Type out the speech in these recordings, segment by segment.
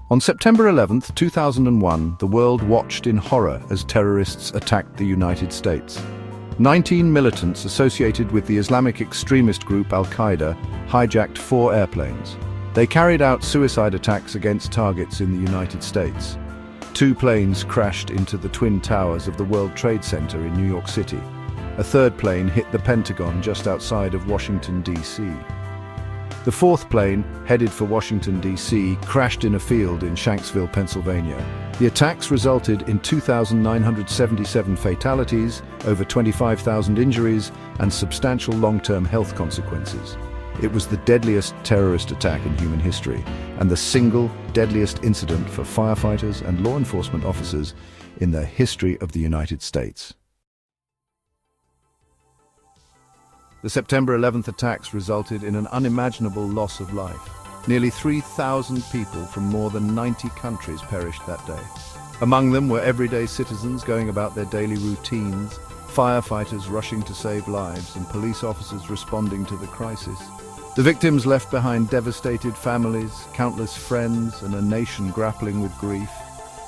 On September 11, 2001, the world watched in horror as terrorists attacked the United States. 19 militants associated with the Islamic extremist group Al-Qaeda hijacked 4 airplanes. They carried out suicide attacks against targets in the United States. 2 planes crashed into the Twin Towers of the World Trade Center in New York City. A 3rd plane hit the Pentagon just outside of Washington, D.C. The 4th plane, headed for Washington, D.C., crashed in a field in Shanksville, Pennsylvania. The attacks resulted in 2,977 fatalities, over 25,000 injuries, and substantial long-term health consequences. It was the deadliest terrorist attack in human history, and the single deadliest incident for firefighters and law enforcement officers in the history of the United States. The September 11th attacks resulted in an unimaginable loss of life. Nearly 3,000 people from more than 90 countries perished that day. Among them were everyday citizens going about their daily routines, firefighters rushing to save lives, and police officers responding to the crisis. The victims left behind devastated families, countless friends, and a nation grappling with grief.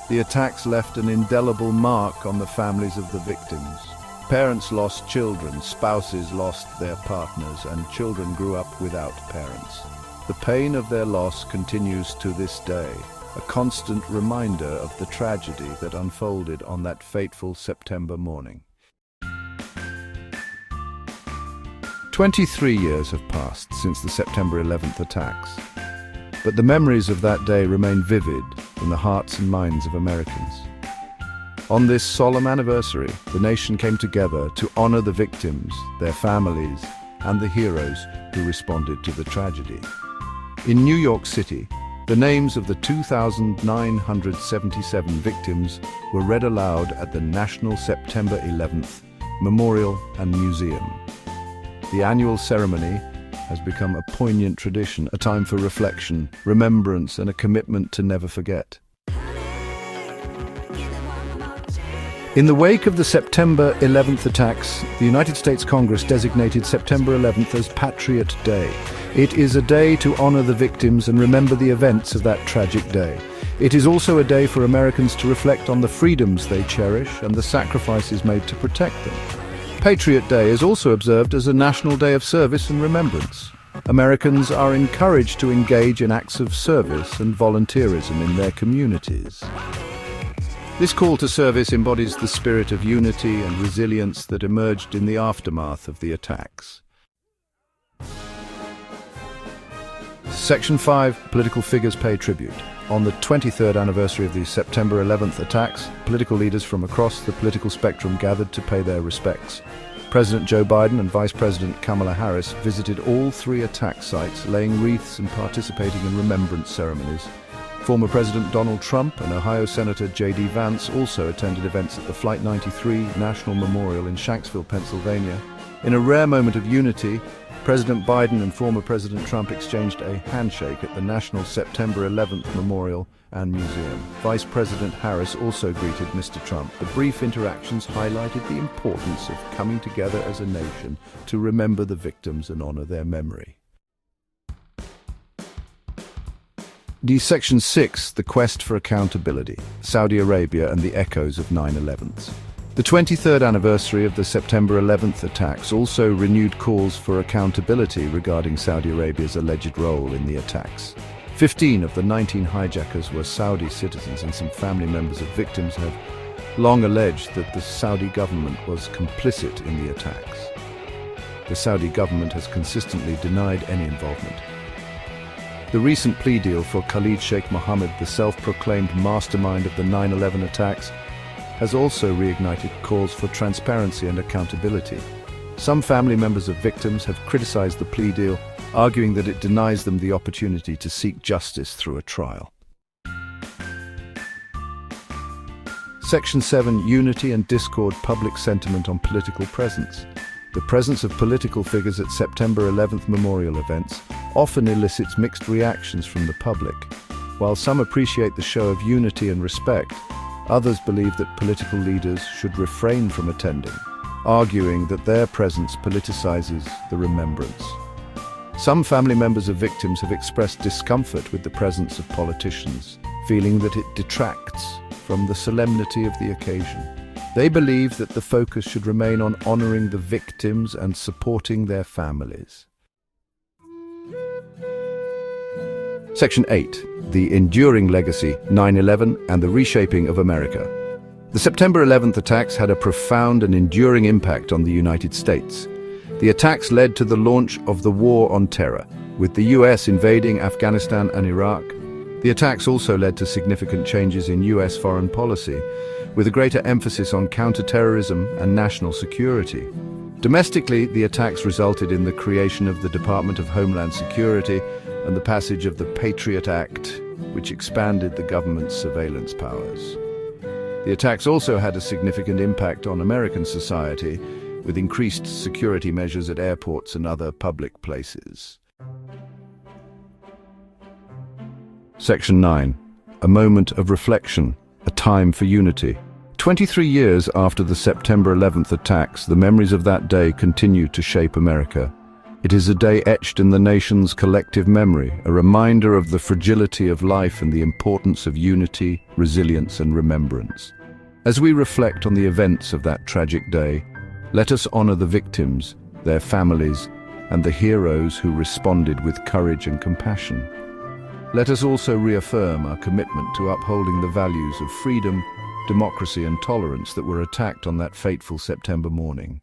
The attacks left an indelible mark on the families of the victims. Parents lost children, spouses lost their partners, and children grew up without parents. The pain of their loss continues to this day, a constant reminder of the tragedy that unfolded on that fateful September morning. 23 years have passed since the September 11th attacks, but the memories of that day remain vivid in the hearts and minds of Americans. On this solemn anniversary, the nation came together to honor the victims, their families, and the heroes who responded to the tragedy. In New York City, the names of the 2,977 victims were read aloud at the National September 11th Memorial and Museum. The annual ceremony has become a poignant tradition, a time for reflection, remembrance, and a commitment to never forget. In the wake of the September 11th attacks, the United States Congress designated September 11th as Patriot Day. It is a day to honor the victims and remember the events of that tragic day. It is also a day for Americans to reflect on the freedoms they cherish and the sacrifices made to protect them. Patriot Day is also observed as a national day of service and remembrance. Americans are encouraged to engage in acts of service and volunteerism in their communities. This call to service embodies the spirit of unity and resilience that emerged in the aftermath of the attacks. Section 5. Political figures pay tribute. On the 23rd anniversary of the September 11th attacks, political leaders from across the political spectrum gathered to pay their respects. President Joe Biden and Vice President Kamala Harris visited all 3 attack sites, laying wreaths and participating in remembrance ceremonies. Former President Donald Trump and Ohio Senator J.D. Vance also attended events at the Flight 93 National Memorial in Shanksville, Pennsylvania. In a rare moment of unity, President Biden and former President Trump exchanged a handshake at the National September 11th Memorial and Museum. Vice President Harris also greeted Mr. Trump. The brief interactions highlighted the importance of coming together as a nation to remember the victims and honor their memory. Section 6. The Quest for Accountability. Saudi Arabia and the Echoes of 9/11. The 23rd anniversary of the September 11th attacks also renewed calls for accountability regarding Saudi Arabia's alleged role in the attacks. 15 of the 19 hijackers were Saudi citizens, and some family members of victims have long alleged that the Saudi government was complicit in the attacks. The Saudi government has consistently denied any involvement. The recent plea deal for Khalid Sheikh Mohammed, the self-proclaimed mastermind of the 9/11 attacks, has also reignited calls for transparency and accountability. Some family members of victims have criticized the plea deal, arguing that it denies them the opportunity to seek justice through a trial. Section 7. Unity and discord, public sentiment on political presence. The presence of political figures at September 11th memorial events often elicits mixed reactions from the public. While some appreciate the show of unity and respect, others believe that political leaders should refrain from attending, arguing that their presence politicizes the remembrance. Some family members of victims have expressed discomfort with the presence of politicians, feeling that it detracts from the solemnity of the occasion. They believe that the focus should remain on honoring the victims and supporting their families. Section 8. The Enduring Legacy, 9/11 and the Reshaping of America. The September 11th attacks had a profound and enduring impact on the United States. The attacks led to the launch of the War on Terror, with the US invading Afghanistan and Iraq. The attacks also led to significant changes in US foreign policy, with a greater emphasis on counterterrorism and national security. Domestically, the attacks resulted in the creation of the Department of Homeland Security and the passage of the Patriot Act, which expanded the government's surveillance powers. The attacks also had a significant impact on American society, with increased security measures at airports and other public places. Section 9. A moment of reflection, a time for unity. 23 years after the September 11th attacks, the memories of that day continue to shape America. It is a day etched in the nation's collective memory, a reminder of the fragility of life and the importance of unity, resilience, and remembrance. As we reflect on the events of that tragic day, let us honor the victims, their families, and the heroes who responded with courage and compassion. Let us also reaffirm our commitment to upholding the values of freedom, democracy, and tolerance that were attacked on that fateful September morning.